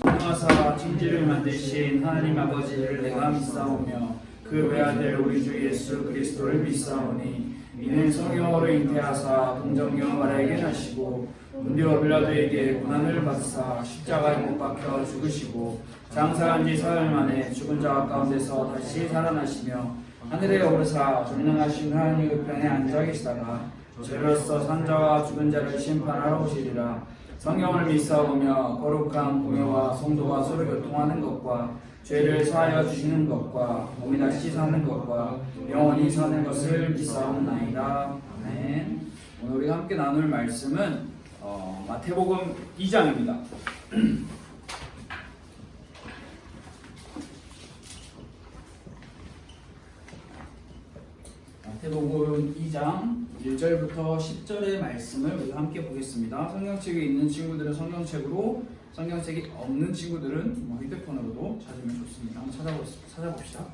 하사 천지를 만드신 하나님 아버지를 내가 믿사오며 그 외아들 우리 주 예수 그리스도를 믿사오니 이는 성령으로 잉태하사 동정녀 마리아에게 나시고 본디오 빌라도에게 고난을 받으사 십자가에 못 박혀 죽으시고 장사한 지 사흘 만에 죽은 자 가운데서 다시 살아나시며 하늘에 오르사 전능하신 하나님 우편에 앉아 계시다가 죄로서 산자와 죽은 자를 심판하러 오시리라. 성경을 믿사오며 거룩한 공회와 성도가 서로 교통하는 것과 죄를 사하여 주시는 것과 몸이 다시 사는 것과 영원히 사는 것을 믿사옵나이다. 아멘. 오늘 우리가 함께 나눌 말씀은 마태복음 2장입니다. 마태복음 2장 1절부터 10절의 말씀을 우리가 함께 보겠습니다. 성경책이 있는 친구들은 성경책으로, 성경책이 없는 친구들은 휴대폰으로도 찾으면 좋습니다. 한번 찾아봅시다.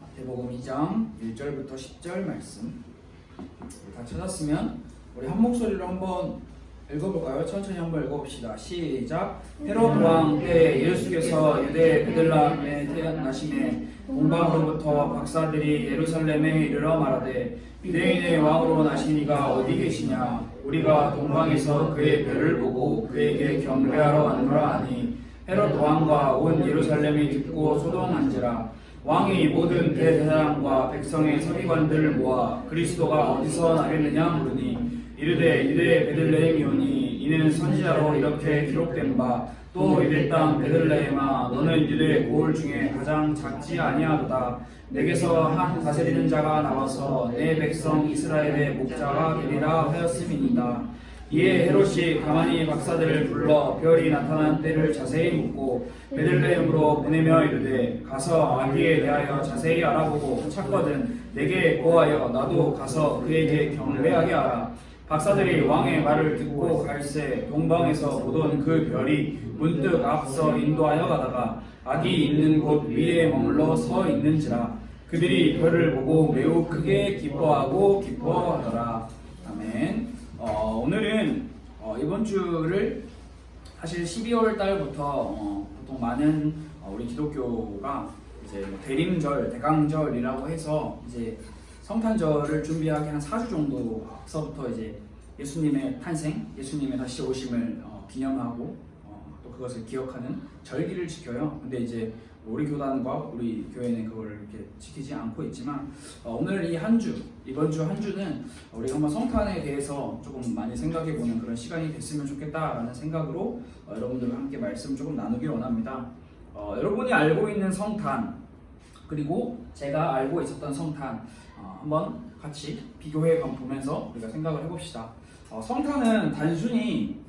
마태복음 2장 1절부터 10절 말씀 다 찾았으면 우리 한 목소리로 한번 읽어볼까요? 천천히 한번 읽어봅시다. 시작. 헤롯 왕 때 예수께서 유대 베들레헴에 태어나심에 동방으로부터 박사들이 예루살렘에 이르러 말하되 유대인의 왕으로 나신 이가 어디 계시냐? 우리가 동방에서 그의 별을 보고 그에게 경배하러 왔노라 하니 헤롯 왕과 온 예루살렘이 듣고 소동한지라. 왕이 모든 대제사장과 백성의 서기관들을 모아 그리스도가 어디서 나겠느냐 물으니 이르되 유대 베들레헴이오니 이는 선지자로 이렇게 기록된 바 또 유대 땅 베들레헴아 너는 유대 고을 중에 가장 작지 아니하도다. 내게서 한 다스리는 자가 나와서 내 백성 이스라엘의 목자가 되리라 하였음이니이다. 이에 헤롯이 가만히 박사들을 불러 별이 나타난 때를 자세히 묻고 베들레헴으로 보내며 이르되 가서 아기에 대하여 자세히 알아보고 찾거든 내게 보하여 나도 가서 그에게 경배하게 하라. 박사들이 왕의 말을 듣고 갈새 동방에서 보던 그 별이 문득 앞서 인도하여 가다가 아기 있는 곳 위에 머물러 서 있는지라. 그들이 별을 보고 매우 크게 기뻐하고 기뻐하더라. 아멘. 오늘은 이번 주를 사실 12월 달부터 보통 많은 우리 기독교가 이제 대림절, 대강절이라고 해서 이제 성탄절을 준비하기 한 4주 정도 앞서부터 이제 예수님의 탄생, 예수님의 다시 오심을 기념하고 또 그것을 기억하는 절기를 지켜요. 근데 이제 우리 교단과 우리 교회는 그걸 이렇게 지키지 않고 있지만 오늘 이 한 주, 이번 주 한 주는 우리가 한번 성탄에 대해서 조금 많이 생각해보는 그런 시간이 됐으면 좋겠다라는 생각으로 여러분들과 함께 말씀 조금 나누기 원합니다. 여러분이 알고 있는 성탄 그리고 제가 알고 있었던 성탄 한번 같이 비교해 보면서 우리가 생각을 해봅시다. 성탄은 단순히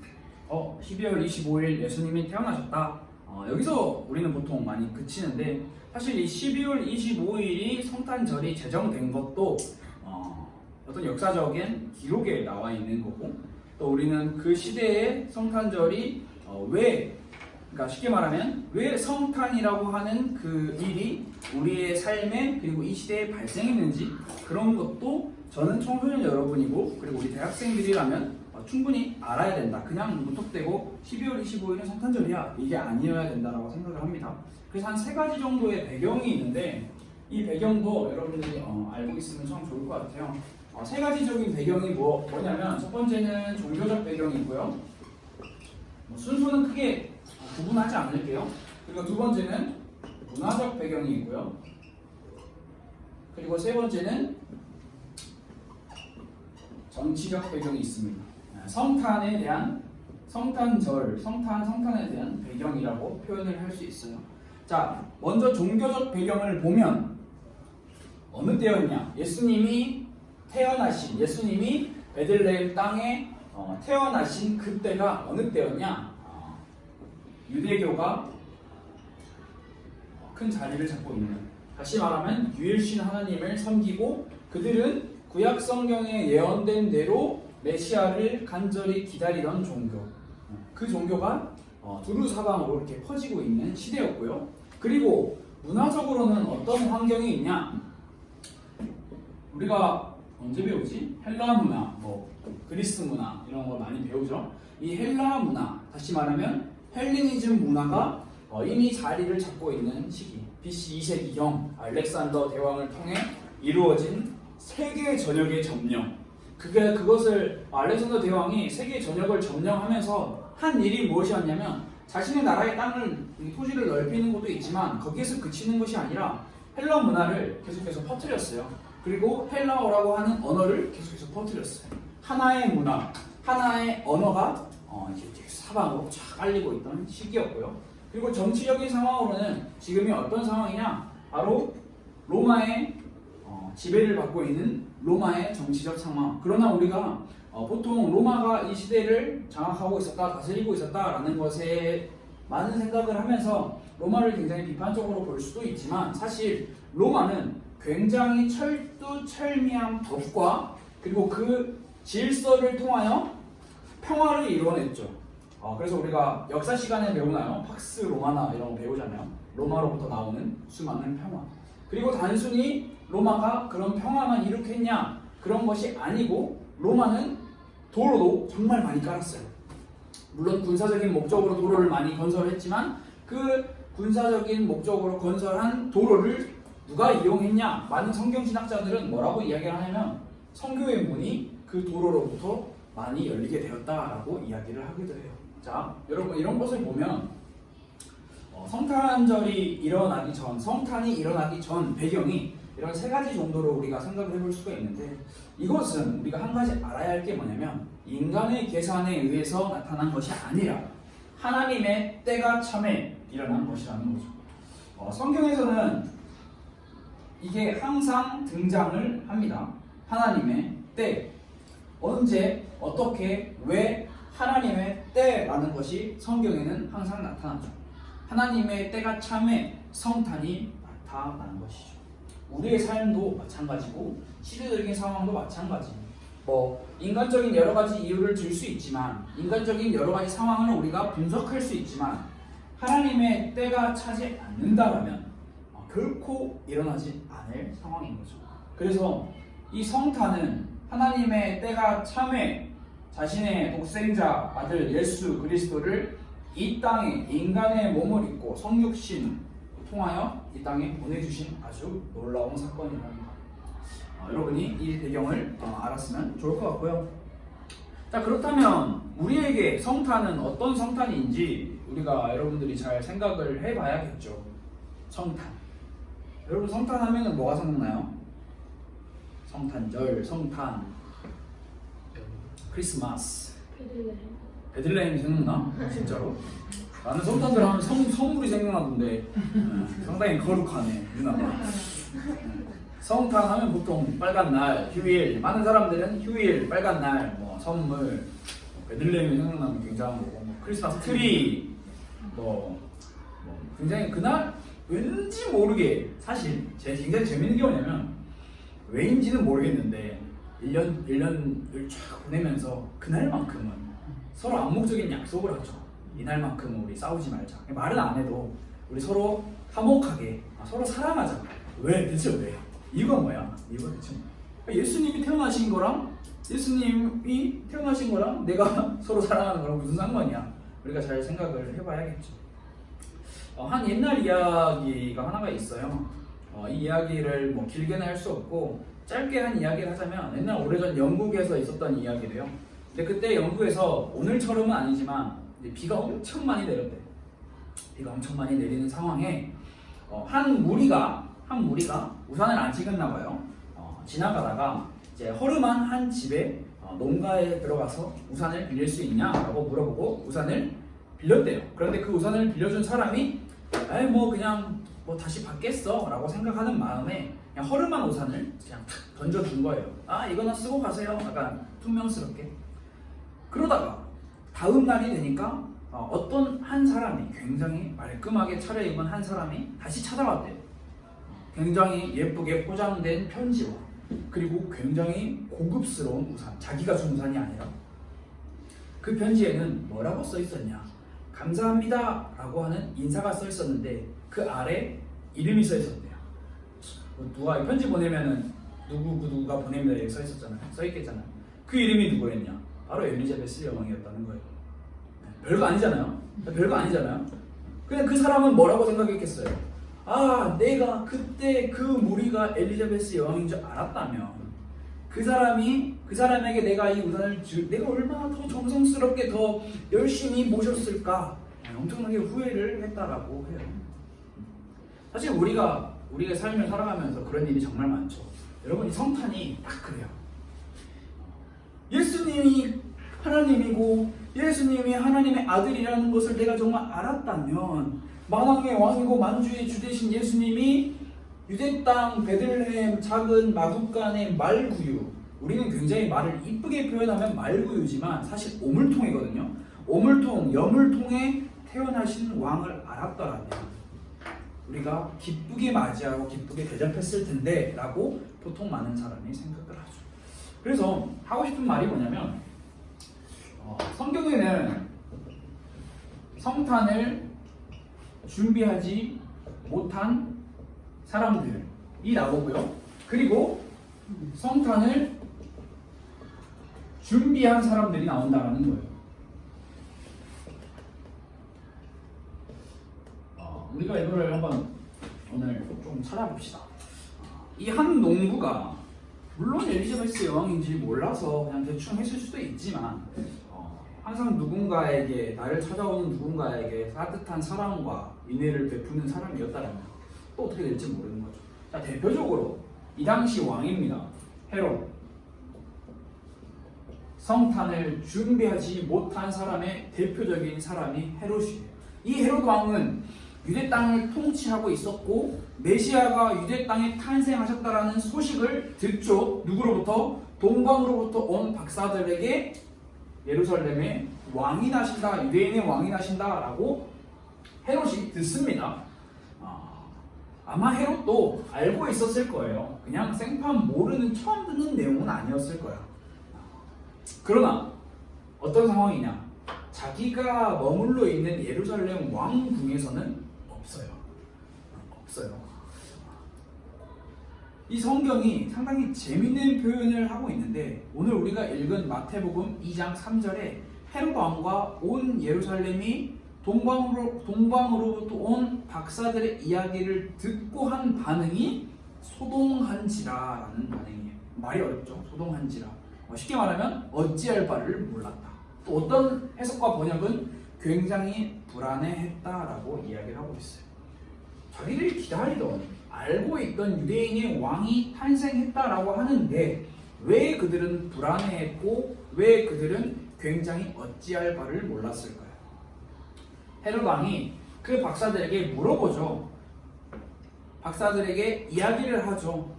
12월 25일 예수님이 태어나셨다. 여기서 우리는 보통 많이 그치는데 사실 이 12월 25일이 성탄절이 제정된 것도 어떤 역사적인 기록에 나와 있는 거고 또 우리는 그 시대의 성탄절이 그러니까 쉽게 말하면 왜 성탄이라고 하는 그 일이 우리의 삶에 그리고 이 시대에 발생했는지 그런 것도 저는 청소년 여러분이고 그리고 우리 대학생들이라면 충분히 알아야 된다. 그냥 무턱대고 12월 25일은 성탄절이야 이게 아니어야 된다라고 생각을 합니다. 그래서 한 3가지 정도의 배경이 있는데 이 배경도 여러분들이 알고 있으면 참 좋을 것 같아요. 3가지적인 배경이 뭐냐면 첫 번째는 종교적 배경이고요. 순서는 크게 구분하지 않을게요. 그리고 두 번째는 문화적 배경이 있고요. 그리고 세 번째는 정치적 배경이 있습니다. 성탄에 대한 성탄에 대한 배경이라고 표현을 할 수 있어요. 자, 먼저 종교적 배경을 보면 어느 때였냐? 예수님이 베들레헴 땅에 태어나신 그때가 어느 때였냐? 유대교가 큰 자리를 잡고 있는, 다시 말하면 유일신 하나님을 섬기고 그들은 구약 성경에 예언된 대로 메시아를 간절히 기다리던 종교, 그 종교가 두루 사방으로 이렇게 퍼지고 있는 시대였고요. 그리고 문화적으로는 어떤 환경이 있냐? 우리가 언제 배우지? 헬라 문화, 뭐 그리스 문화 이런 걸 많이 배우죠. 이 헬라 문화, 다시 말하면 헬레니즘 문화가 이미 자리를 잡고 있는 시기, BC 2세기경 알렉산더 대왕을 통해 이루어진 세계 전역의 점령. 그것을 알렉산더 대왕이 세계 전역을 점령하면서 한 일이 무엇이었냐면 자신의 나라의 땅을 토지를 넓히는 것도 있지만 거기에서 그치는 것이 아니라 헬라 문화를 계속해서 퍼뜨렸어요. 그리고 헬라어라고 하는 언어를 계속해서 퍼뜨렸어요. 하나의 문화, 하나의 언어가 이렇게 사방으로 쫙 깔리고 있던 시기였고요. 그리고 정치적인 상황으로는 지금이 어떤 상황이냐? 바로 로마의 지배를 받고 있는 로마의 정치적 상황. 그러나 우리가 보통 로마가 이 시대를 장악하고 있었다, 다스리고 있었다라는 것에 많은 생각을 하면서 로마를 굉장히 비판적으로 볼 수도 있지만 사실 로마는 굉장히 철두철미한 법과 그리고 그 질서를 통하여 평화를 이루어냈죠. 그래서 우리가 역사 시간에 배우나요? 팍스 로마나 이런 거 배우잖아요. 로마로부터 나오는 수많은 평화. 그리고 단순히 로마가 그런 평화만 일으켰냐? 그런 것이 아니고 로마는 도로도 정말 많이 깔았어요. 물론 군사적인 목적으로 도로를 많이 건설했지만 그 군사적인 목적으로 건설한 도로를 누가 이용했냐? 많은 성경신학자들은 뭐라고 이야기를 하냐면 성교의 문이 그 도로로부터 많이 열리게 되었다라고 이야기를 하기도 해요. 자, 여러분 이런 것을 보면 성탄절이 일어나기 전, 성탄이 일어나기 전 배경이 이런 세 가지 정도로 우리가 생각을 해볼 수가 있는데 이것은 우리가 한 가지 알아야 할 게 뭐냐면 인간의 계산에 의해서 나타난 것이 아니라 하나님의 때가 참에 일어난 것이라는 거죠. 성경에서는 이게 항상 등장을 합니다. 하나님의 때, 언제, 어떻게, 왜 하나님의 때라는 것이 성경에는 항상 나타나죠. 하나님의 때가 참에 성탄이 나타나는 것이죠. 우리의 삶도 마찬가지고 시대적인 상황도 마찬가지입니다. 인간적인 여러 가지 이유를 들 수 있지만 인간적인 여러 가지 상황을 우리가 분석할 수 있지만 하나님의 때가 차지 않는다라면 결코 일어나지 않을 상황인 거죠. 그래서 이 성탄은 하나님의 때가 참에 자신의 독생자 아들 예수 그리스도를 이 땅에 인간의 몸을 입고 성육신 통하여 이 땅에 보내주신 아주 놀라운 사건이랍니다. 여러분이 이 배경을 알았으면 좋을 것 같고요. 자, 그렇다면 우리에게 성탄은 어떤 성탄인지 우리가 여러분들이 잘 생각을 해봐야겠죠. 성탄. 여러분 성탄 하면은 뭐가 생각나요? 성탄절, 성탄, 크리스마스, 베들레헴이 생각나? 진짜로? 나는 성탄절 하면 선물이 생각나던데 상당히 거룩하네 누나가. 성탄 하면 보통 빨간 날, 휴일, 많은 사람들은 휴일, 빨간 날, 선물, 베들레헴이 생각나면 굉장한 거고, 크리스마스 트리, 굉장히 그날 왠지 모르게 사실 굉장히 재밌는 게 뭐냐면 왜인지는 모르겠는데 1년을 쫙 보내면서 그날만큼은 서로 암묵적인 약속을 하죠. 이날만큼은 우리 싸우지 말자. 말은 안 해도 우리 서로 화목하게 서로 사랑하자. 왜? 대체 왜? 이유가 뭐야? 이유가 대체 뭐야? 예수님이 태어나신 거랑 내가 서로 사랑하는 거랑 무슨 상관이야? 우리가 잘 생각을 해봐야겠죠. 한 옛날 이야기가 하나가 있어요. 이 이야기를 길게는 할 수 없고 짧게 한 이야기를 하자면 옛날 오래전 영국에서 있었던 이야기래요. 근데 그때 영국에서 오늘처럼은 아니지만 비가 엄청 많이 내렸대. 비가 엄청 많이 내리는 상황에 한 무리가 우산을 안 찍었나 봐요. 지나가다가 이제 허름한 한 집에 농가에 들어가서 우산을 빌릴 수 있냐라고 물어보고 우산을 빌렸대요. 그런데 그 우산을 빌려준 사람이 그냥 다시 받겠어 라고 생각하는 마음에 그냥 허름한 우산을 그냥 탁 던져준 거예요. 이거나 쓰고 가세요. 약간 퉁명스럽게. 그러다가 다음 날이 되니까 어떤 한 사람이 굉장히 말끔하게 차려입은 한 사람이 다시 찾아왔대요. 굉장히 예쁘게 포장된 편지와 그리고 굉장히 고급스러운 우산, 자기가 준 우산이 아니라 그 편지에는 뭐라고 써 있었냐? 감사합니다 라고 하는 인사가 써 있었는데 그 아래 이름이 써 있었대요. 누가 편지 보내면은 누구가 보냅니다 여기 써 있었잖아요. 써 있겠잖아요. 그 이름이 누구였냐? 바로 엘리자베스 여왕이었다는 거예요. 별거 아니잖아요. 별거 아니잖아요. 그냥 그 사람은 뭐라고 생각했겠어요? 아, 내가 그때 그 무리가 엘리자베스 여왕인 줄 알았다면 그 사람에게 내가 이 우산을 내가 얼마나 더 정성스럽게 더 열심히 모셨을까? 엄청나게 후회를 했다라고 해요. 사실 우리가 삶을 살아가면서 그런 일이 정말 많죠. 여러분, 이 성탄이 딱 그래요. 예수님이 하나님이고 예수님이 하나님의 아들이라는 것을 내가 정말 알았다면, 만왕의 왕이고 만주의 주 되신 예수님이 유대 땅 베들레헴 작은 마국간의 말구유, 우리는 굉장히 말을 이쁘게 표현하면 말구유지만 사실 오물통이거든요. 오물통, 여물통에 태어나신 왕을 알았더라면 우리가 기쁘게 맞이하고 기쁘게 대접했을 텐데 라고 보통 많은 사람이 생각을 하죠. 그래서 하고 싶은 말이 뭐냐면, 성경에는 성탄을 준비하지 못한 사람들이 나오고요. 그리고 성탄을 준비한 사람들이 나온다는 거예요. 우리가 이거를 한번 오늘 좀 찾아봅시다. 이 한 농부가 물론 엘리자베스 여왕인지 몰라서 그냥 대충 했을 수도 있지만 항상 누군가에게, 나를 찾아오는 누군가에게 따뜻한 사랑과 인애를 베푸는 사람이었다면 또 어떻게 될지 모르는 거죠. 자, 대표적으로 이 당시 왕입니다. 헤롯. 성탄을 준비하지 못한 사람의 대표적인 사람이 헤롯이에요. 이 헤롯 왕은 유대 땅을 통치하고 있었고 메시아가 유대 땅에 탄생하셨다라는 소식을 듣죠. 누구로부터? 동방으로부터 온 박사들에게 예루살렘에 왕이 나신다, 유대인의 왕이 나신다라고 헤롯이 듣습니다. 아마 헤롯도 알고 있었을 거예요. 그냥 생판 모르는, 처음 듣는 내용은 아니었을 거야. 그러나 어떤 상황이냐? 자기가 머물러 있는 예루살렘 왕궁에서는 없어요. 이 성경이 상당히 재밌는 표현을 하고 있는데, 오늘 우리가 읽은 마태복음 2장 3절에 헤롯 왕과 온 예루살렘이 동방으로부터 온 박사들의 이야기를 듣고 한 반응이 소동한지라라는 반응이에요. 말이 어렵죠. 소동한지라. 쉽게 말하면 어찌할 바를 몰랐다. 또 어떤 해석과 번역은 굉장히 불안해했다라고 이야기를 하고 있어요. 자기들이 기다리던, 알고 있던 유대인의 왕이 탄생했다라고 하는데 왜 그들은 불안해했고 왜 그들은 굉장히 어찌할 바를 몰랐을까요? 헤롯 왕이 그 박사들에게 물어보죠. 박사들에게 이야기를 하죠.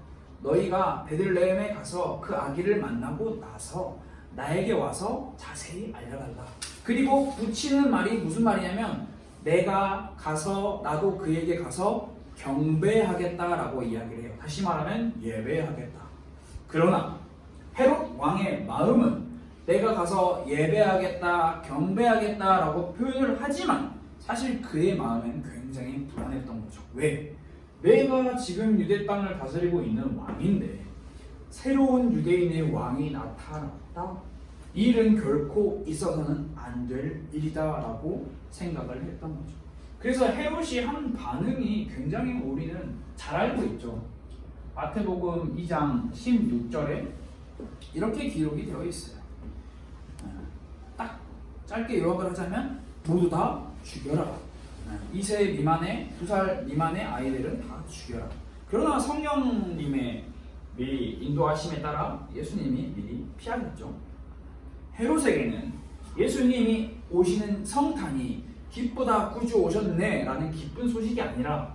너희가 베들레헴에 가서 그 아기를 만나고 나서 나에게 와서 자세히 알려달라. 그리고 붙이는 말이 무슨 말이냐면, 내가 가서 나도 그에게 가서 경배하겠다라고 이야기를 해요. 다시 말하면 예배하겠다. 그러나 헤롯 왕의 마음은 내가 가서 예배하겠다, 경배하겠다라고 표현을 하지만 사실 그의 마음은 굉장히 불안했던 거죠. 왜? 내가 지금 유대 땅을 다스리고 있는 왕인데 새로운 유대인의 왕이 나타났다? 이 일은 결코 있어서는 안 될 일이다라고 생각을 했던 거죠. 그래서 헤롯이 한 반응이 굉장히 우리는 잘 알고 있죠. 마태복음 2장 16절에 이렇게 기록이 되어 있어요. 딱 짧게 요약을 하자면 모두 다 죽여라. 2세 미만의, 2살 미만의 아이들은 다 죽여라. 그러나 성령님의 미리 인도하심에 따라 예수님이 미리 피하셨죠. 헤롯에게는 예수님이 오시는 성탄이 기쁘다, 구주 오셨네 라는 기쁜 소식이 아니라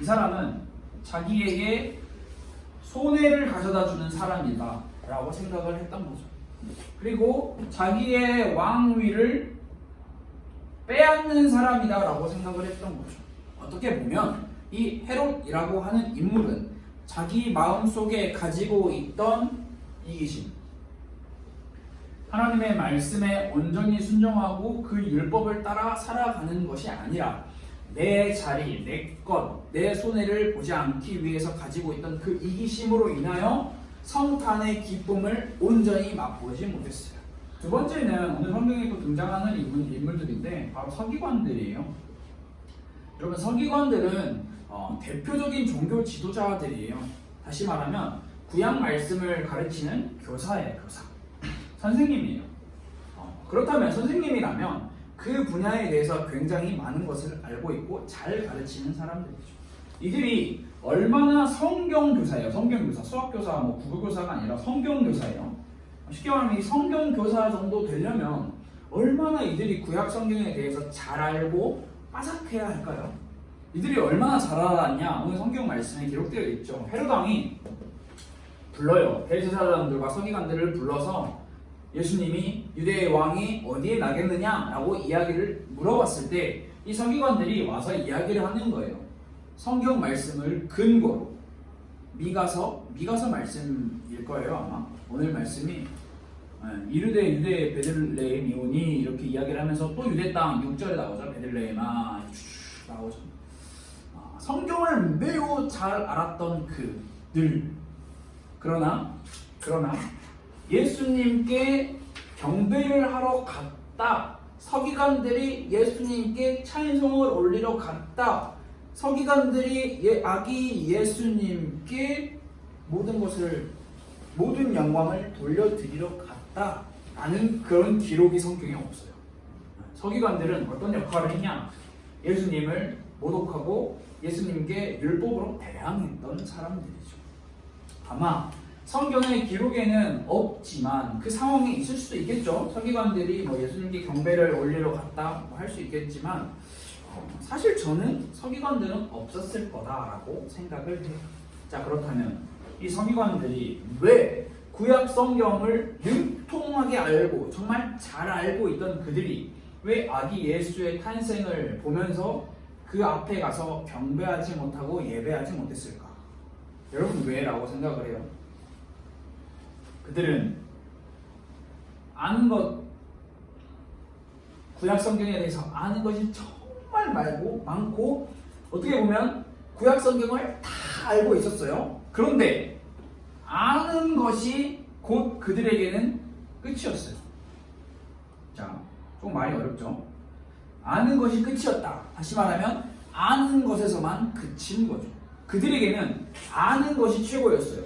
이 사람은 자기에게 손해를 가져다 주는 사람이다 라고 생각을 했던 거죠. 그리고 자기의 왕위를 빼앗는 사람이다 라고 생각을 했던 거죠. 어떻게 보면 이 헤롯이라고 하는 인물은 자기 마음속에 가지고 있던 이기심, 하나님의 말씀에 온전히 순종하고 그 율법을 따라 살아가는 것이 아니라 내 자리, 내 것, 내 손해를 보지 않기 위해서 가지고 있던 그 이기심으로 인하여 성탄의 기쁨을 온전히 맛보지 못했어요. 두 번째는 오늘 성경에 또 등장하는 인물들인데 바로 서기관들이에요. 여러분, 서기관들은 대표적인 종교 지도자들이에요. 다시 말하면 구약 말씀을 가르치는 교사예요. 교사, 선생님이에요. 그렇다면 선생님이라면 그 분야에 대해서 굉장히 많은 것을 알고 있고 잘 가르치는 사람들이죠. 이들이 얼마나 성경교사예요. 성경교사, 수학교사, 국어교사가 아니라 성경교사예요. 쉽게 말하면 이 성경교사 정도 되려면 얼마나 이들이 구약 성경에 대해서 잘 알고 빠삭해야 할까요? 이들이 얼마나 잘 알았냐? 오늘 성경 말씀에 기록되어 있죠. 헤롯 왕이 불러요. 대제사장들과 서기관들을 불러서 예수님이 유대의 왕이 어디에 나겠느냐라고 이야기를 물어봤을 때 이 서기관들이 와서 이야기를 하는 거예요. 성경 말씀을 근거로 미가서 말씀일 거예요. 아마 오늘 말씀이 이르되 유대 베들레헴이 오니 이렇게 이야기를 하면서 또 유대 땅 6절에 나오죠. 베들레헴아 나오죠. 성경을 매우 잘 알았던 그들, 그러나 예수님께 경배를 하러 갔다. 서기관들이 예수님께 찬송을 올리러 갔다. 서기관들이 아기 예수님께 모든 영광을 돌려드리러 갔다 라는 그런 기록이 성경에 없어요. 서기관들은 어떤 역할을 했냐? 예수님을 모독하고 예수님께 율법으로 대항했던 사람들이죠. 아마 성경의 기록에는 없지만 그 상황에 있을 수도 있겠죠. 서기관들이 예수님께 경배를 올리러 갔다 할 수 있겠지만 사실 저는 서기관들은 없었을 거다라고 생각을 해요. 자, 그렇다면 이 서기관들이 왜 구약 성경을 능통하게 알고 정말 잘 알고 있던 그들이 왜 아기 예수의 탄생을 보면서 그 앞에 가서 경배하지 못하고 예배하지 못했을까? 여러분, 왜라고 생각을 해요? 그들은 아는 것, 구약 성경에 대해서 아는 것이 정말 많고 어떻게 보면 구약 성경을 다 알고 있었어요. 그런데 아는 것이 곧 그들에게는 끝이었어요. 자, 좀 말이 어렵죠? 아는 것이 끝이었다. 다시 말하면 아는 것에서만 그친 거죠. 그들에게는 아는 것이 최고였어요.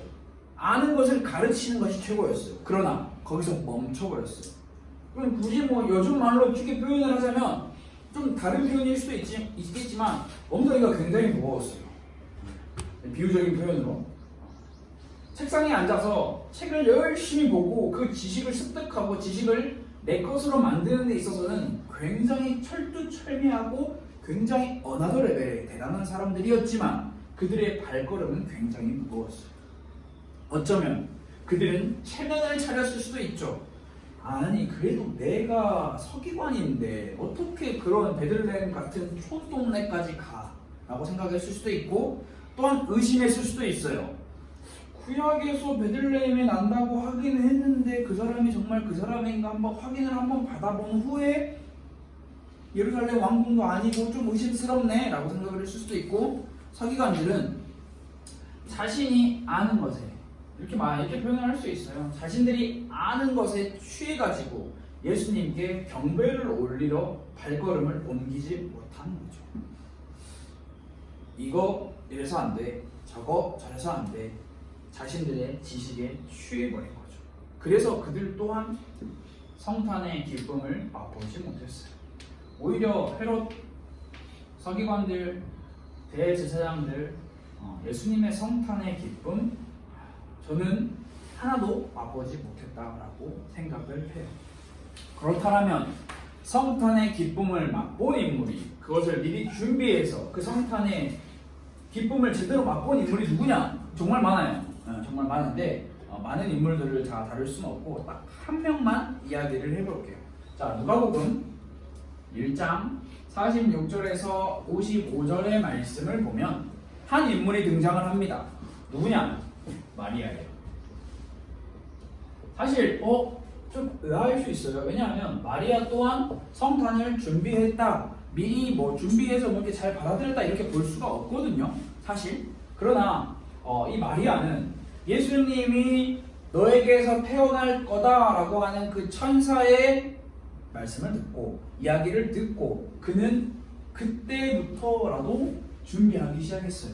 아는 것을 가르치는 것이 최고였어요. 그러나 거기서 멈춰버렸어요. 그럼 굳이 요즘 말로 쉽게 표현을 하자면 좀 다른 표현일 수도 있겠지만 엉덩이가 굉장히 무거웠어요. 비유적인 표현으로 책상에 앉아서 책을 열심히 보고 그 지식을 습득하고 지식을 내 것으로 만드는 데 있어서는 굉장히 철두철미하고 굉장히 어나더 레벨의 대단한 사람들이었지만 그들의 발걸음은 굉장히 무거웠어요. 어쩌면 그들은 체면을 차렸을 수도 있죠. 아니, 그래도 내가 서기관인데 어떻게 그런 베들레헴 같은 촌동네까지 가? 라고 생각했을 수도 있고 또한 의심했을 수도 있어요. 구약에서 베들레헴에 난다고 하긴 했는데 그 사람이 정말 그 사람인가 한번 확인을 받아본 후에 예루살렘 왕궁도 아니고 좀 의심스럽네 라고 생각을 했을 수도 있고 서기관들은 자신이 아는 것에 이렇게 표현을 할 수 있어요. 자신들이 아는 것에 취해가지고 예수님께 경배를 올리러 발걸음을 옮기지 못하는 거죠. 이거 이래서 안 돼, 저거 저래서 안 돼. 자신들의 지식에 취해버린 거죠. 그래서 그들 또한 성탄의 기쁨을 맛보지 못했어요. 오히려 헤롯, 서기관들, 대제사장들, 예수님의 성탄의 기쁨 저는 하나도 맛보지 못했다라고 생각을 해요. 그렇다면 성탄의 기쁨을 맛본 인물이 그것을 미리 준비해서 그 성탄의 기쁨을 제대로 맛본 인물이 누구냐? 정말 많아요. 정말 많은데 많은 인물들을 다 다룰 수는 없고 딱 한 명만 이야기를 해볼게요. 자, 누가복음 1장 46절에서 55절의 말씀을 보면 한 인물이 등장을 합니다. 누구냐? 마리아예요. 사실 좀 의아할 수 있어요. 왜냐하면 마리아 또한 성탄을 준비했다, 미리 준비해서 이렇게 잘 받아들였다 이렇게 볼 수가 없거든요. 사실. 그러나 이 마리아는 예수님이 너에게서 태어날 거다라고 하는 그 천사의 말씀을 듣고 이야기를 듣고 그는 그때부터라도 준비하기 시작했어요.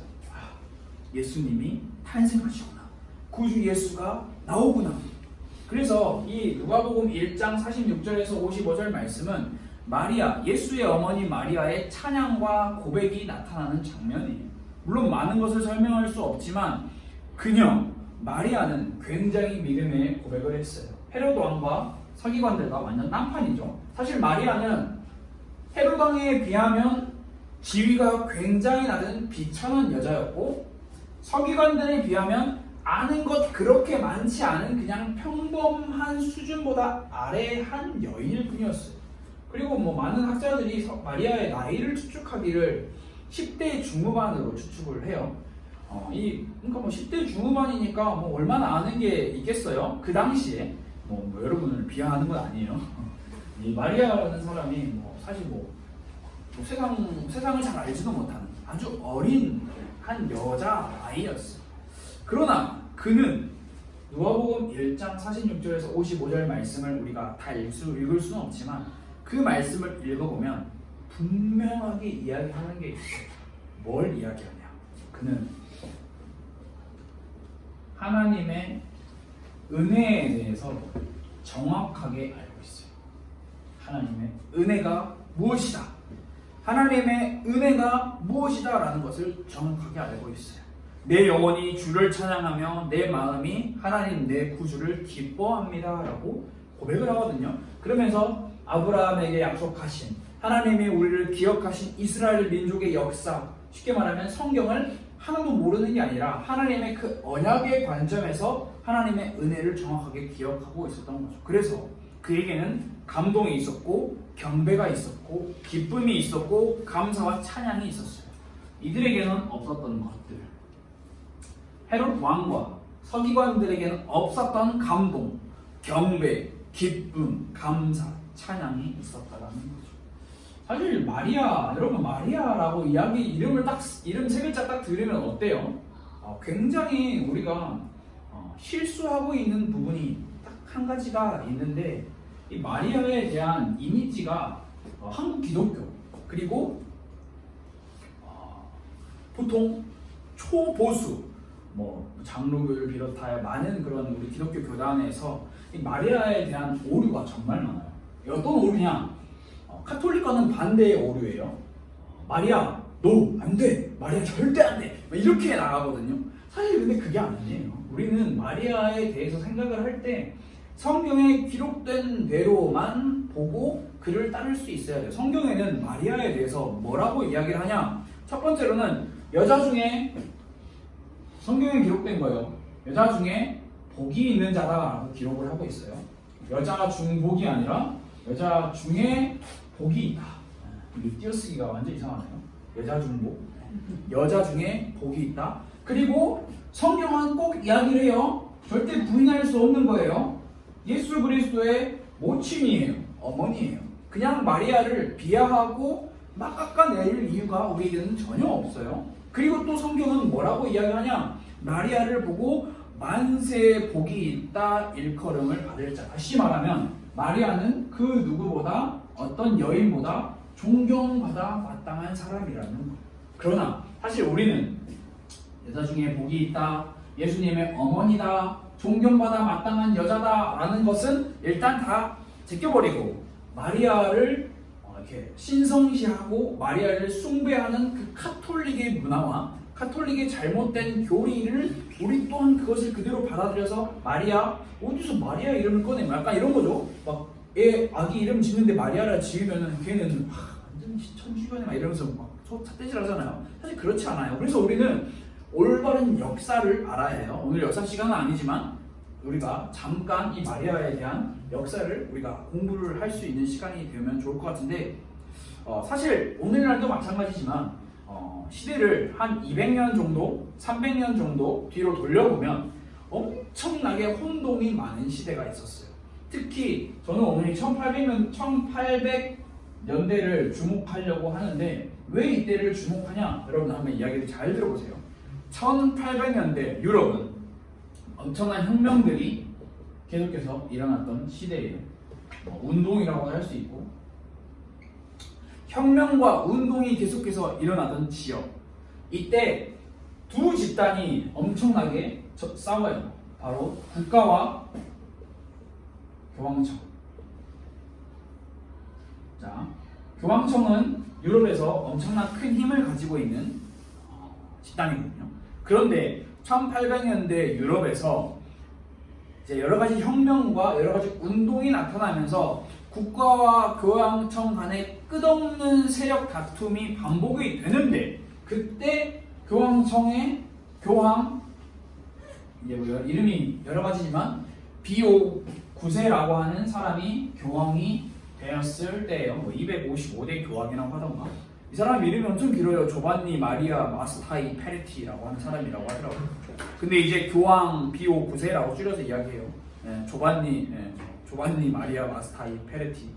예수님이 탄생하시구나. 구주 예수가 나오구나. 그래서 이 누가복음 1장 46절에서 55절 말씀은 마리아, 예수의 어머니 마리아의 찬양과 고백이 나타나는 장면이에요. 물론 많은 것을 설명할 수 없지만 그녀 마리아는 굉장히 믿음의 고백을 했어요. 헤로드 왕과 서기관들과 완전 딴판이죠. 사실 마리아는 헤로드 왕에 비하면 지위가 굉장히 낮은 비천한 여자였고 서기관들에 비하면 아는 것 그렇게 많지 않은 그냥 평범한 수준보다 아래 한 여인일 뿐이었어요. 그리고 많은 학자들이 마리아의 나이를 추측하기를 10대 중후반으로 추측을 해요. 그러니까 10대 중후반이니까 얼마나 아는 게 있겠어요? 그 당시에 여러분을 비하하는 건 아니에요. 이 마리아라는 사람이 사실 세상을 잘 알지도 못하는 아주 어린 한 여자 아이였어요. 그러나 그는 누가복음 1장 46절에서 55절 말씀을 우리가 다 읽을 수는 없지만 그 말씀을 읽어보면 분명하게 이야기하는 게 있어요. 뭘 이야기하냐? 그는 하나님의 은혜에 대해서 정확하게 알고 있어요. 하나님의 은혜가 무엇이다? 하나님의 은혜가 무엇이다? 라는 것을 정확하게 알고 있어요. 내 영혼이 주를 찬양하며 내 마음이 하나님 내 구주를 기뻐합니다 라고 고백을 하거든요. 그러면서 아브라함에게 약속하신 하나님이 우리를 기억하신 이스라엘 민족의 역사, 쉽게 말하면 성경을 하나도 모르는 게 아니라 하나님의 그 언약의 관점에서 하나님의 은혜를 정확하게 기억하고 있었던 거죠. 그래서 그에게는 감동이 있었고 경배가 있었고 기쁨이 있었고 감사와 찬양이 있었어요. 이들에게는 없었던 것들, 헤롯 왕과 서기관들에게는 없었던 감동, 경배, 기쁨, 감사, 찬양이 있었다라는 거죠. 사실 여러분 마리아라고 이름 세 글자 딱 들으면 어때요? 굉장히 우리가 실수하고 있는 부분이 딱 한 가지가 있는데 이 마리아에 대한 이미지가 한국 기독교 그리고 보통 초보수 장로교를 비롯하여 많은 그런 우리 기독교 교단에서 이 마리아에 대한 오류가 정말 많아요. 어떤 오류냐? 카톨릭과는 반대의 오류예요. 마리아, 너 안 돼! 마리아 절대 안 돼! 이렇게 나가거든요. 사실 근데 그게 아니에요. 우리는 마리아에 대해서 생각을 할 때 성경에 기록된 대로만 보고 그를 따를 수 있어야 돼요. 성경에는 마리아에 대해서 뭐라고 이야기를 하냐? 첫 번째로는 여자 중에 성경에 기록된 거예요. 여자 중에 복이 있는 자다라고 기록을 하고 있어요. 여자 중복이 아니라 여자 중에 복이 있다. 이 띄어쓰기가 완전 이상하네요. 여자 중복. 여자 중에 복이 있다. 그리고 성경은 꼭 이야기를 해요. 절대 부인할 수 없는 거예요. 예수 그리스도의 모친이에요. 어머니예요. 그냥 마리아를 비하하고 막 깎아낼 이유가 우리에게는 전혀 없어요. 그리고 또 성경은 뭐라고 이야기하냐? 마리아를 보고 만세의 복이 있다 일컬음을 받을 자. 다시 말하면 마리아는 그 누구보다 어떤 여인보다 존경받아 마땅한 사람이라는 거예요. 그러나 사실 우리는 여자 중에 복이 있다, 예수님의 어머니다, 존경받아 마땅한 여자다라는 것은 일단 다 제껴버리고 마리아를 이렇게 신성시하고 마리아를 숭배하는 그 카톨릭의 문화와 카톨릭의 잘못된 교리를 우리 또한 그것을 그대로 받아들여서 마리아, 어디서 마리아 이름을 꺼내? 약간 이런 거죠. 아기 이름 짓는데 마리아라 지으면은 걔는 완전 천주교네 막 이러면서 속 삿대질 하잖아요. 사실 그렇지 않아요. 그래서 우리는 올바른 역사를 알아야 해요. 오늘 역사 시간은 아니지만 우리가 잠깐 이 마리아에 대한 역사를 우리가 공부를 할 수 있는 시간이 되면 좋을 것 같은데 사실 오늘날도 마찬가지지만 시대를 한 200년 정도, 300년 정도 뒤로 돌려보면 엄청나게 혼동이 많은 시대가 있었어요. 특히 저는 오늘 1800년대를 주목하려고 하는데 왜 이때를 주목하냐? 여러분 한번 이야기를 잘 들어보세요. 1800년대 유럽은 엄청난 혁명들이 계속해서 일어났던 시대예요. 운동이라고 할 수 있고, 혁명과 운동이 계속해서 일어나던 지역. 이때 두 집단이 엄청나게 싸워요. 바로 국가와 교황청. 자, 교황청은 유럽에서 엄청난 큰 힘을 가지고 있는 집단이거든요. 그런데 1800년대 유럽에서 이제 여러 가지 혁명과 여러 가지 운동이 나타나면서 국가와 교황청 간의 끝없는 세력 다툼이 반복이 되는데, 그때 교황청의 교황, 이제 뭐 이름이 여러 가지지만 비오 9세라고 하는 사람이 교황이 되었을 때예요. 뭐 255대 교황이라고 하던가. 이 사람 이름이 엄청 길어요. 조반니 마리아 마스타이 페레티라고 하는 사람이라고 하더라고요. 근데 이제 교황 비오 9세라고 줄여서 이야기해요. 조반니 마리아 마스타이 페레티.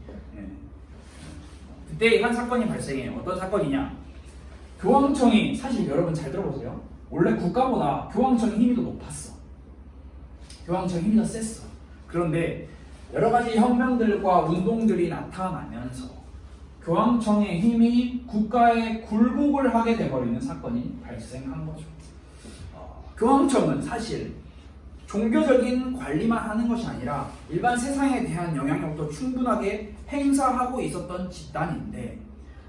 그때 한 사건이 발생해요. 어떤 사건이냐? 교황청이, 사실 여러분 잘 들어보세요. 원래 국가보다 교황청의 힘이 더 높았어. 교황청의 힘이 더 셌어. 그런데 여러 가지 혁명들과 운동들이 나타나면서 교황청의 힘이 국가에 굴복을 하게 돼버리는 사건이 발생한 거죠. 교황청은 사실 종교적인 관리만 하는 것이 아니라 일반 세상에 대한 영향력도 충분하게 행사하고 있었던 집단인데,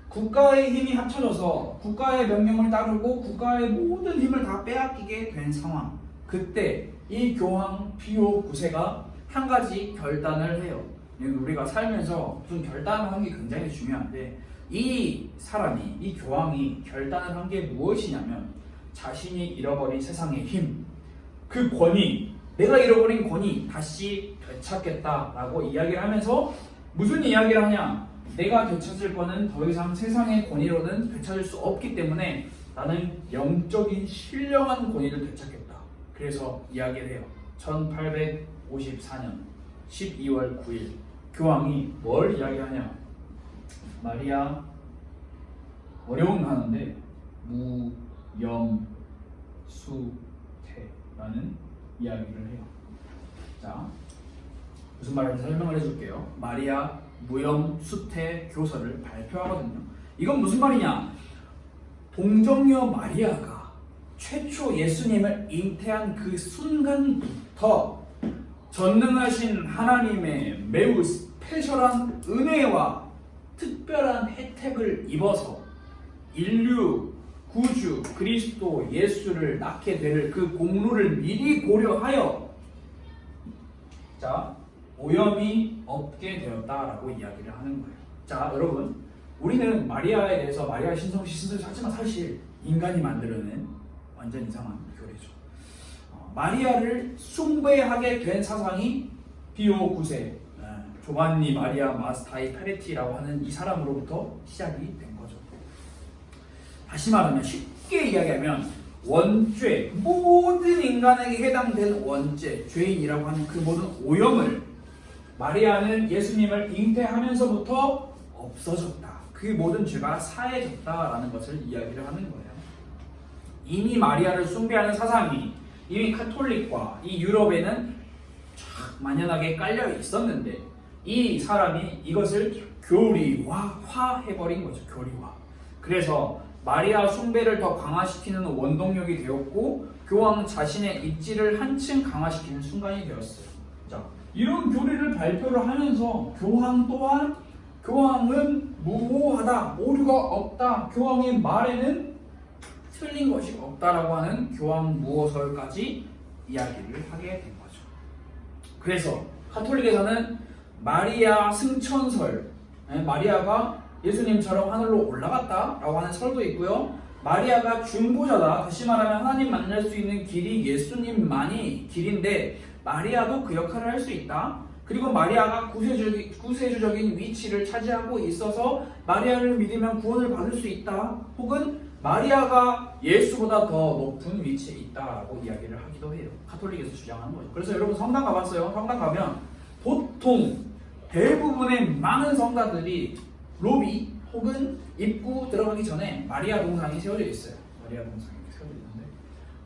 국가의 힘이 합쳐져서 국가의 명령을 따르고 국가의 모든 힘을 다 빼앗기게 된 상황. 그때 이 교황 피오 9세가 한 가지 결단을 해요. 우리가 살면서 무슨 결단을 한 게 굉장히 중요한데, 이 사람이, 이 교황이 결단을 한 게 무엇이냐면, 자신이 잃어버린 세상의 힘, 그 권위, 내가 잃어버린 권위 다시 되찾겠다라고 이야기를 하면서, 무슨 이야기를 하냐? 내가 되찾을 거는 더 이상 세상의 권위로는 되찾을 수 없기 때문에 나는 영적인 신령한 권위를 되찾겠다. 그래서 이야기를 해요. 1854년 12월 9일 교황이 뭘 이야기하냐? 마리아, 어려운 단어인데 무염수태라는 이야기를 해요. 자, 무슨 말인지 설명을 해줄게요. 마리아 무염수태 교서를 발표하거든요. 이건 무슨 말이냐? 동정녀 마리아가 최초 예수님을 잉태한 그 순간부터 전능하신 하나님의 매우 스페셜한 은혜와 특별한 혜택을 입어서 인류 구주 그리스도 예수를 낳게 될 그 공로를 미리 고려하여 오염이 없게 되었다라고 이야기를 하는 거예요. 자, 여러분, 우리는 마리아에 대해서 마리아 신성시 하지만 사실 인간이 만들어낸 완전 이상한 교리죠. 마리아를 숭배하게 된 사상이 비오 9세 조반니 마리아 마스타이 페레티라고 하는 이 사람으로부터 시작이 된 거죠. 다시 말하면, 쉽게 이야기하면 원죄, 모든 인간에게 해당되는 원죄, 죄인이라고 하는 그 모든 오염을 마리아는 예수님을 잉태하면서부터 없어졌다. 그 모든 죄가 사해졌다라는 것을 이야기를 하는 거예요. 이미 마리아를 숭배하는 사상이 이미 카톨릭과 이 유럽에는 쫙 만연하게 깔려 있었는데, 이 사람이 이것을 교리화해버린 거죠. 교리화. 그래서 마리아 숭배를 더 강화시키는 원동력이 되었고, 교황 자신의 입지를 한층 강화시키는 순간이 되었어요. 자, 이런 교리를 발표를 하면서 교황 또한 교황은 무모하다, 오류가 없다, 교황의 말에는 틀린 것이 없다라고 하는 교황 무호설까지 이야기를 하게 된 거죠. 그래서 카톨릭에서는 마리아 승천설, 마리아가 예수님처럼 하늘로 올라갔다라고 하는 설도 있고요. 마리아가 중보자다, 다시 말하면 하나님 만날 수 있는 길이 예수님만이 길인데 마리아도 그 역할을 할 수 있다. 그리고 마리아가 구세주적인 위치를 차지하고 있어서 마리아를 믿으면 구원을 받을 수 있다. 혹은 마리아가 예수보다 더 높은 위치에 있다라고 이야기를 하기도 해요. 카톨릭에서 주장하는 거죠. 그래서 여러분 성당 가봤어요? 성당 가면 보통 대부분의 많은 성가들이 로비 혹은 입구 들어가기 전에 마리아 동상이 세워져 있어요. 마리아 동상이 세워져 있는데,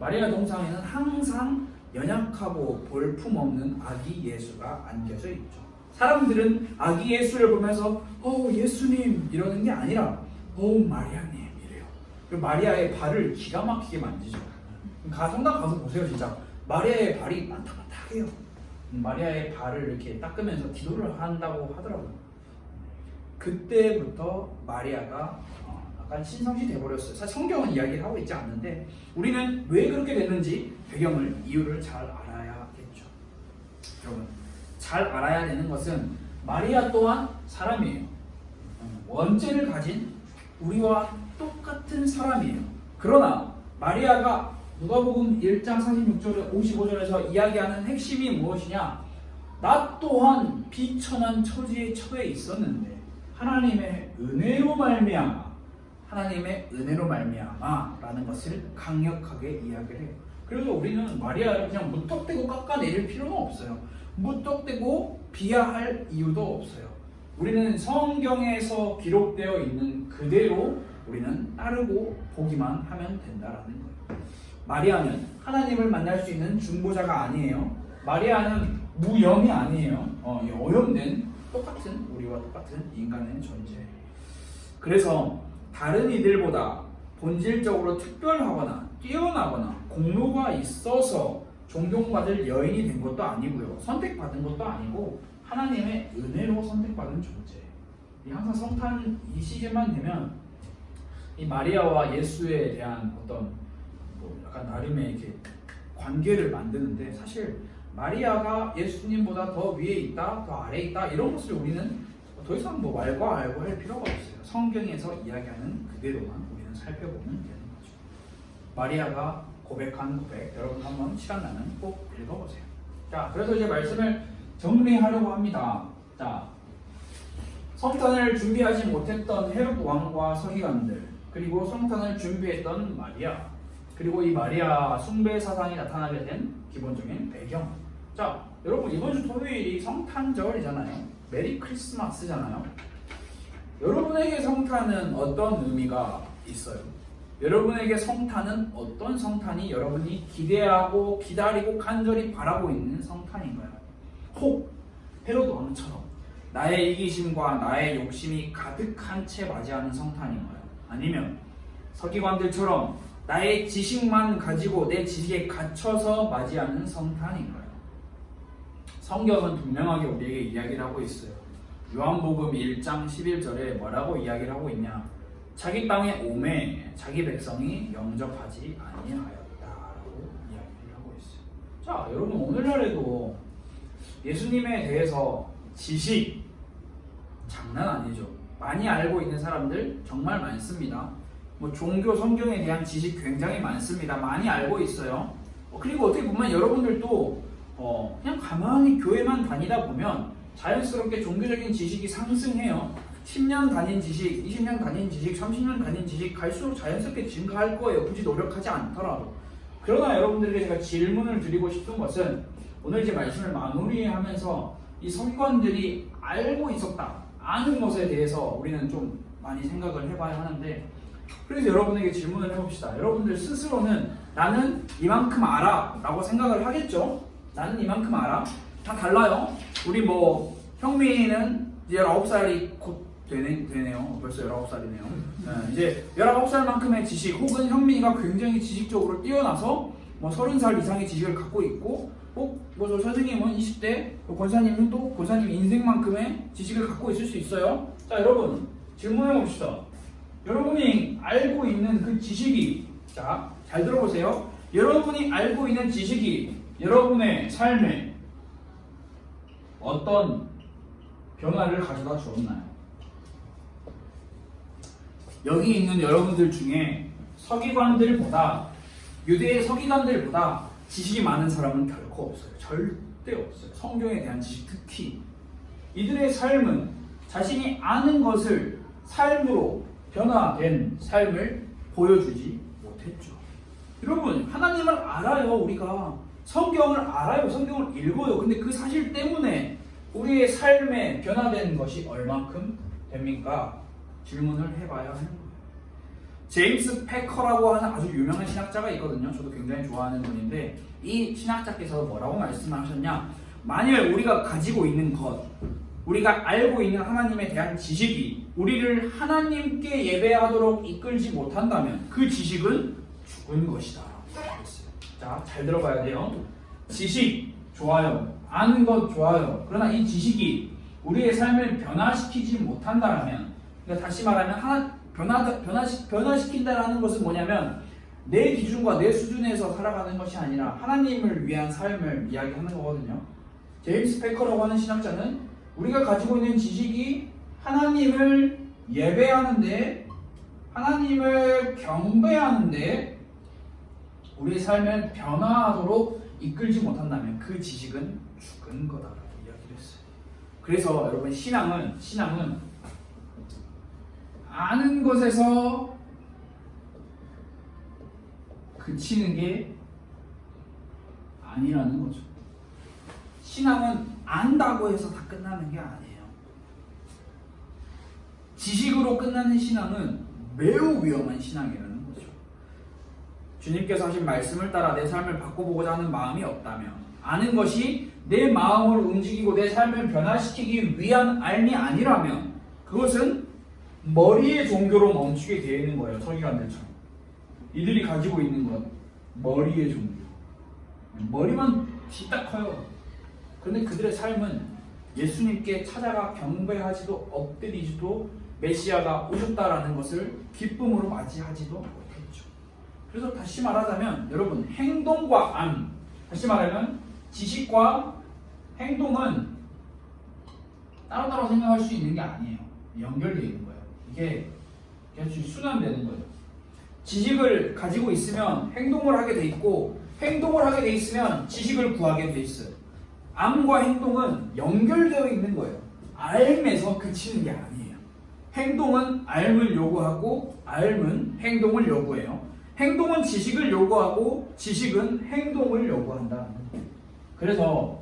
마리아 동상에는 항상 연약하고 볼품없는 아기 예수가 안겨져 있죠. 사람들은 아기 예수를 보면서 예수님 이러는 게 아니라 마리아님 이래요. 그리고 마리아의 발을 기가 막히게 만지죠. 성당 가서 보세요. 진짜 마리아의 발이 반짝반짝해요. 마리아의 발을 이렇게 닦으면서 기도를 한다고 하더라고요. 그때부터 마리아가 약간 신성시 돼버렸어요. 사실 성경은 이야기를 하고 있지 않는데 우리는 왜 그렇게 됐는지 배경을, 이유를 잘 알아야겠죠. 여러분, 잘 알아야 되는 것은 마리아 또한 사람이에요. 원죄를 가진 우리와 똑같은 사람이에요. 그러나 마리아가 누가복음 1장 46절 55절에서 이야기하는 핵심이 무엇이냐? 나 또한 비천한 처지에 처해 있었는데 하나님의 은혜로 말미암아 라는 것을 강력하게 이야기를 해요. 그래서 우리는 마리아를 그냥 무턱대고 깎아내릴 필요는 없어요. 무턱대고 비하할 이유도 없어요. 우리는 성경에서 기록되어 있는 그대로 우리는 따르고 보기만 하면 된다라는 거예요. 마리아는 하나님을 만날 수 있는 중보자가 아니에요. 마리아는 무염이 아니에요. 오염된 우리와 똑같은 인간의 존재. 그래서 다른 이들보다 본질적으로 특별하거나 뛰어나거나 공로가 있어서 존경받을 여인이 된 것도 아니고요. 선택받은 것도 아니고 하나님의 은혜로 선택받은 존재. 항상 성탄 이 시즌만 되면 이 마리아와 예수에 대한 어떤 약간 나름의 이렇게 관계를 만드는데 사실 마리아가 예수님보다 더 위에 있다, 더 아래에 있다 이런 것을 우리는 더 이상 말과 알고 할 필요가 없어요. 성경에서 이야기하는 그대로만 우리는 살펴보면 되는 거죠. 마리아가 고백한 고백, 여러분 한번 시간 나면 꼭 읽어보세요. 자, 그래서 이제 말씀을 정리하려고 합니다. 자, 성탄을 준비하지 못했던 헤롯 왕과 서기관들, 그리고 성탄을 준비했던 마리아, 그리고 이 마리아 숭배 사상이 나타나게 된 기본적인 배경. 자, 여러분 이번 주 토요일이 성탄절이잖아요. 메리 크리스마스잖아요. 여러분에게 성탄은 어떤 의미가 있어요? 여러분에게 성탄은 어떤 성탄이 여러분이 기대하고 기다리고 간절히 바라고 있는 성탄인가요? 혹 헤롯 왕처럼 나의 이기심과 나의 욕심이 가득한 채 맞이하는 성탄인가요? 아니면 서기관들처럼 나의 지식만 가지고 내 지식에 갇혀서 맞이하는 성탄인가요? 성경은 분명하게 우리에게 이야기를 하고 있어요. 요한복음 1장 11절에 뭐라고 이야기를 하고 있냐? 자기 땅에 오매 자기 백성이 영접하지 아니하였다라고 이야기를 하고 있어요. 자, 여러분 오늘날에도 예수님에 대해서 지식 장난 아니죠. 많이 알고 있는 사람들 정말 많습니다. 종교 성경에 대한 지식 굉장히 많습니다. 많이 알고 있어요. 그리고 어떻게 보면 여러분들도 그냥 가만히 교회만 다니다 보면 자연스럽게 종교적인 지식이 상승해요. 10년 다닌 지식, 20년 다닌 지식, 30년 다닌 지식 갈수록 자연스럽게 증가할 거예요. 굳이 노력하지 않더라도. 그러나 여러분들에게 제가 질문을 드리고 싶은 것은 오늘 이제 말씀을 마무리하면서 이 서기관들이 알고 있었다, 아는 것에 대해서 우리는 좀 많이 생각을 해봐야 하는데, 그래서 여러분에게 질문을 해봅시다. 여러분들 스스로는 나는 이만큼 알아 라고 생각을 하겠죠? 나는 이만큼 알아? 다 달라요. 우리 형민이는 이제 19살이 곧 되네요. 벌써 19살이네요. 이제 19살만큼의 지식, 혹은 현민이가 굉장히 지식적으로 뛰어나서 30살 이상의 지식을 갖고 있고, 저 선생님은 20대, 권사님은 또 권사님 인생만큼의 지식을 갖고 있을 수 있어요. 자, 여러분 질문해 봅시다. 여러분이 알고 있는 그 지식이, 자, 잘 들어보세요. 여러분이 알고 있는 지식이 여러분의 삶에 어떤 변화를 가져다 주었나요? 여기 있는 여러분들 중에 서기관들보다, 유대의 서기관들보다 지식이 많은 사람은 결코 없어요. 절대 없어요. 성경에 대한 지식 특히. 이들의 삶은 자신이 아는 것을 삶으로 변화된 삶을 보여주지 못했죠. 여러분, 하나님을 알아요. 우리가 성경을 알아요. 성경을 읽어요. 근데 그 사실 때문에 우리의 삶에 변화된 것이 얼만큼 됩니까? 질문을 해봐야 하는 거예요. 제임스 패커라고 하는 아주 유명한 신학자가 있거든요. 저도 굉장히 좋아하는 분인데 이 신학자께서 뭐라고 말씀하셨냐? 만일 우리가 가지고 있는 것, 우리가 알고 있는 하나님에 대한 지식이 우리를 하나님께 예배하도록 이끌지 못한다면 그 지식은 죽은 것이다. 자, 잘 들어봐야 돼요. 지식 좋아요. 아는 것 좋아요. 그러나 이 지식이 우리의 삶을 변화시키지 못한다면, 그러니까 다시 말하면 변화시킨다라는 것은 뭐냐면 내 기준과 내 수준에서 살아가는 것이 아니라 하나님을 위한 삶을 이야기하는 거거든요. 제임스 패커라고 하는 신학자는 우리가 가지고 있는 지식이 하나님을 예배하는데, 하나님을 경배하는데 우리의 삶을 변화하도록 이끌지 못한다면 그 지식은 죽은 거다라고 이야기를 했어요. 그래서 여러분 신앙은 아는 것에서 그치는 게 아니라는 거죠. 신앙은 안다고 해서 다 끝나는 게 아니에요. 지식으로 끝나는 신앙은 매우 위험한 신앙이라는 거죠. 주님께서 하신 말씀을 따라 내 삶을 바꿔보고자 하는 마음이 없다면, 아는 것이 내 마음을 움직이고 내 삶을 변화시키기 위한 알미 아니라면 그것은 머리의 종교로 멈추게 되어 있는 거예요. 서기관들처럼. 이들이 가지고 있는 건 머리의 종교. 머리만 뒤딱 커요. 그런데 그들의 삶은 예수님께 찾아가 경배하지도 엎드리지도 메시아가 오셨다라는 것을 기쁨으로 맞이하지도 못했죠. 그래서 다시 말하자면 여러분, 행동과 안, 다시 말하면 지식과 행동은 따로따로 생각할 수 있는 게 아니에요. 연결되어 있는 거예요. 이게 아주 순환되는 거예요. 지식을 가지고 있으면 행동을 하게 돼 있고, 행동을 하게 돼 있으면 지식을 구하게 돼 있어요. 암과 행동은 연결되어 있는 거예요. 알면서 그치는 게 아니에요. 행동은 알을 요구하고 알은 행동을 요구해요. 행동은 지식을 요구하고 지식은 행동을 요구한다는 거예요. 그래서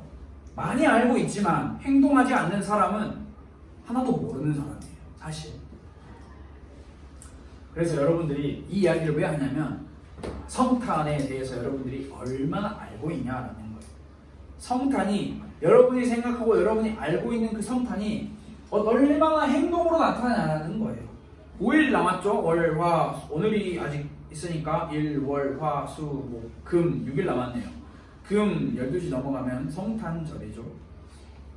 많이 알고 있지만 행동하지 않는 사람은 하나도 모르는 사람이에요. 사실. 그래서 여러분들이 이 이야기를 왜 하냐면 성탄에 대해서 여러분들이 얼마나 알고 있냐라는 거예요. 성탄이 여러분이 생각하고 여러분이 알고 있는 그 성탄이 얼마나 행동으로 나타나냐는 거예요. 5일 남았죠. 월, 화, 오늘이 아직 있으니까 일, 월, 화, 수, 목, 금 6일 남았네요. 금 12시 넘어가면 성탄절이죠.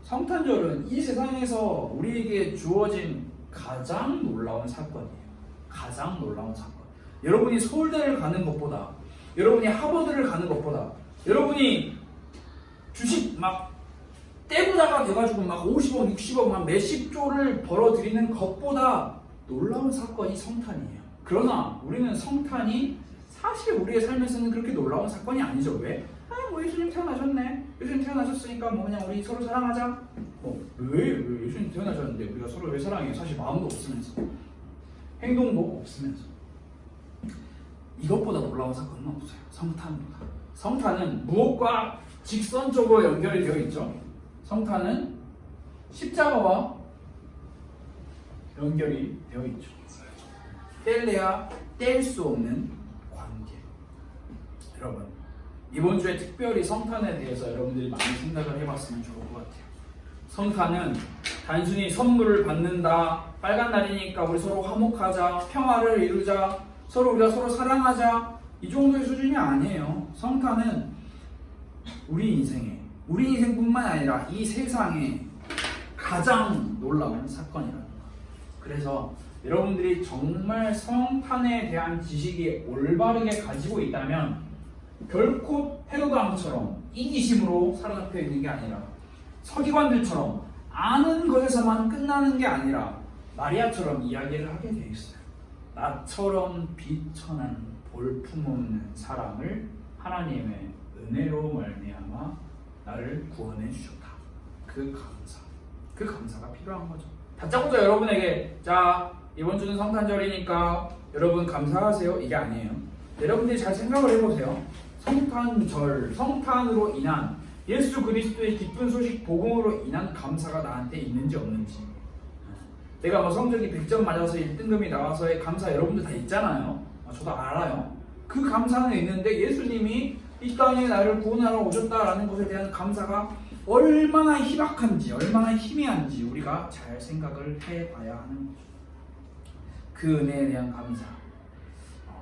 성탄절은 이 세상에서 우리에게 주어진 가장 놀라운 사건이에요. 가장 놀라운 사건. 여러분이 서울대를 가는 것보다, 여러분이 하버드를 가는 것보다, 여러분이 주식 막 떼부자가 돼가지고 막 50억, 60억, 막 몇십 조를 벌어들이는 것보다 놀라운 사건이 성탄이에요. 그러나 우리는 성탄이 사실 우리의 삶에서는 그렇게 놀라운 사건이 아니죠. 왜? 뭐 예수님 태어나셨네. 예수님 태어나셨으니까 뭐 그냥 우리 서로 사랑하자. 왜 예수님 태어나셨는데 우리가 서로 왜 사랑해요? 사실 마음도 없으면서, 행동도 없으면서. 이것보다 놀라운 사건은 없어요. 성탄보다. 성탄은 무엇과 직선적으로 연결이 되어 있죠. 성탄은 십자가와 연결이 되어 있죠. 뗄래야 뗄 수 없는 관계. 여러분, 이번 주에 특별히 성탄에 대해서 여러분들이 많이 생각을 해봤으면 좋을 것 같아요. 성탄은 단순히 선물을 받는다, 빨간 날이니까 우리 서로 화목하자, 평화를 이루자, 우리가 서로 사랑하자, 이 정도의 수준이 아니에요. 성탄은 우리 인생뿐만 아니라 이 세상에 가장 놀라운 사건이라는 거예요. 그래서 여러분들이 정말 성탄에 대한 지식이 올바르게 가지고 있다면 결코 헤로드 왕처럼 이기심으로 사로잡혀 있는 게 아니라, 서기관들처럼 아는 것에서만 끝나는 게 아니라 마리아처럼 이야기를 하게 돼 있어요. 나처럼 비천한 볼품없는 사람을 하나님의 은혜로 말미암아 나를 구원해 주셨다. 그 감사가 필요한 거죠. 다짜고짜 여러분에게 자, 이번 주는 성탄절이니까 여러분 감사하세요, 이게 아니에요. 여러분들이 잘 생각을 해보세요. 성탄으로 인한 예수 그리스도의 기쁜 소식 복음으로 인한 감사가 나한테 있는지 없는지. 내가 뭐 성적이 100점 맞아서 1등급이 나와서의 감사 여러분들 다 있잖아요. 저도 알아요. 그 감사는 있는데 예수님이 이 땅에 나를 구원하러 오셨다라는 것에 대한 감사가 얼마나 희박한지, 얼마나 희미한지 우리가 잘 생각을 해봐야 하는 거죠. 그 은혜에 대한 감사,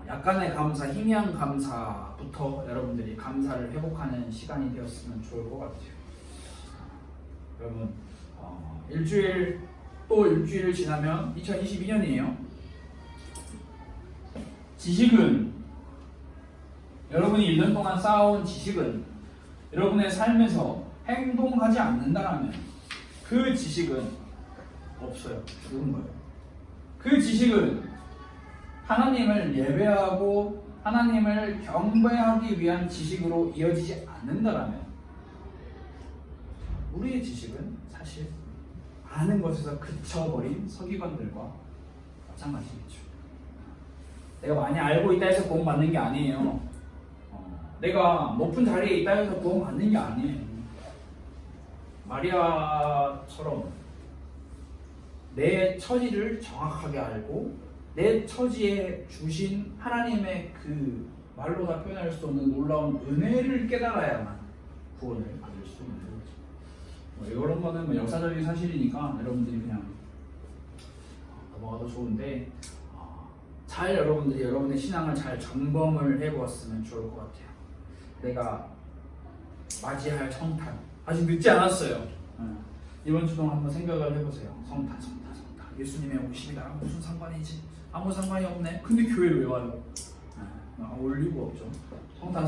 약간의 감사, 희미한 감사부터 여러분들이 감사를 회복하는 시간이 되었으면 좋을 것 같아요. 여러분, 또 일주일 지나면 2022년이에요. 지식은, 여러분이 1년 동안 쌓아온 지식은 여러분의 삶에서 행동하지 않는다면 그 지식은 없어요. 죽은 거예요. 그 지식은 하나님을 예배하고 하나님을 경배하기 위한 지식으로 이어지지 않는다면 우리의 지식은 사실 아는 것에서 그쳐버린 서기관들과 마찬가지겠죠. 내가 많이 알고 있다 해서 구원 받는 게 아니에요. 내가 높은 자리에 있다 해서 구원 받는 게 아니에요. 마리아처럼 내 처지를 정확하게 알고 내 처지에 주신 하나님의 그 말로 다 표현할 수 없는 놀라운 은혜를 깨달아야만 구원을 받을 수 있는 거죠. 이런 거는 역사적인 사실이니까 여러분들이 그냥 넘어가도 좋은데 잘 여러분들이 여러분의 신앙을 잘 점검을 해보았으면 좋을 것 같아요. 내가 맞이할 성탄 아직 늦지 않았어요. 이번 주 동안 한번 생각을 해보세요. 성탄. 예수님의 오심이 나랑 무슨 상관이지? 아무 상관이 없네. 근데 교회를 왜 와요? 올 이유가 없죠. 성탄.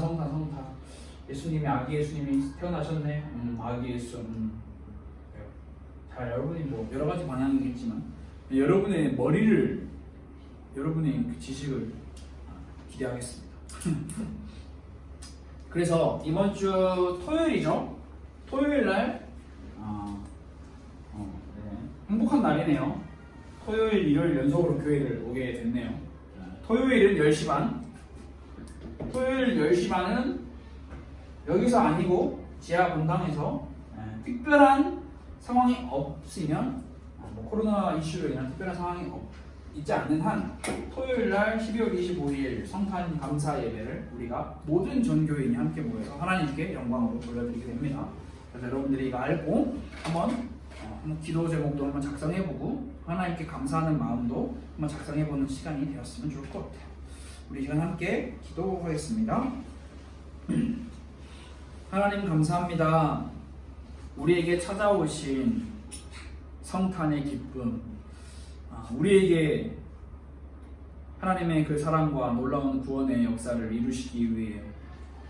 예수님이 아기 예수님이 태어나셨네. 아기 예수. 잘 여러분이 뭐 여러 가지 방향이겠지만 여러분의 머리를 여러분의 그 지식을 기대하겠습니다. 그래서 이번 주 토요일이죠. 토요일 날 행복한 날이네요. 토요일, 일요일 연속으로 교회를 오게 됐네요. 토요일은 10시 반. 토요일 10시 반은 여기서 아니고 지하 본당에서 특별한 상황이 없으면 코로나 이슈로 인한 특별한 상황이 있지 않는 한 토요일 날 12월 25일 성탄 감사 예배를 우리가 모든 전교인이 함께 모여서 하나님께 영광으로 돌려드리게 됩니다. 그래서 여러분들이 이거 알고 한번 기도 제목도 한번 작성해보고 하나님께 감사하는 마음도 한번 작성해보는 시간이 되었으면 좋을 것 같아요. 우리 시간 함께 기도하겠습니다. 하나님 감사합니다. 우리에게 찾아오신 성탄의 기쁨, 우리에게 하나님의 그 사랑과 놀라운 구원의 역사를 이루시기 위해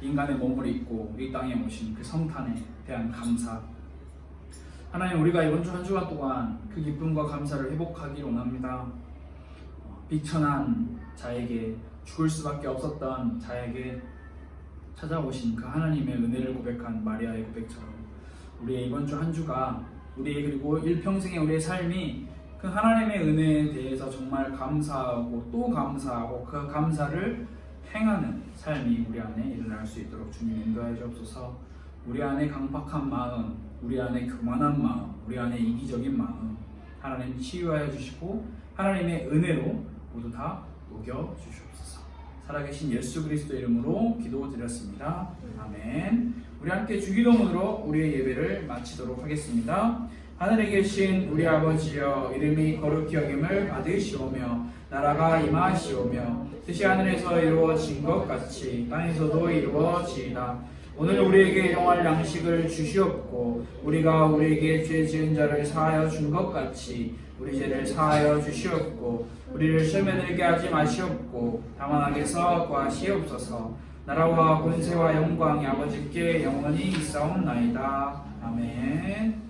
인간의 몸을 입고 이 땅에 오신 그 성탄에 대한 감사, 하나님 우리가 이번 주 한 주간 동안 그 기쁨과 감사를 회복하기 원합니다. 비천한 자에게, 죽을 수밖에 없었던 자에게 찾아오신 그 하나님의 은혜를 고백한 마리아의 고백처럼 우리의 이번 주 한 주가 우리의 그리고 일평생의 우리의 삶이 그 하나님의 은혜에 대해서 정말 감사하고 또 감사하고 그 감사를 행하는 삶이 우리 안에 일어날 수 있도록 주님 인도해 주옵소서. 우리 안에 강팍한 마음, 우리 안에 교만한 마음, 우리 안에 이기적인 마음 하나님 치유하여 주시고 하나님의 은혜로 모두 다 녹여 주시옵소서. 살아계신 예수 그리스도 이름으로 기도드렸습니다. 아멘. 우리 함께 주기도문으로 우리의 예배를 마치도록 하겠습니다. 하늘에 계신 우리 아버지여, 이름이 거룩히 여김을 받으시오며 나라가 임하시오며 뜻이 하늘에서 이루어진 것 같이 땅에서도 이루어지이다. 오늘 우리에게 일용할 양식을 주시옵고 우리가 우리에게 죄 지은 자를 사하여 준 것 같이 우리 죄를 사하여 주시옵고 우리를 시험에 들게 하지 마시옵고 다만 악에서 구하시옵소서. 나라와 권세와 영광이 아버지께 영원히 있사옵나이다. 아멘.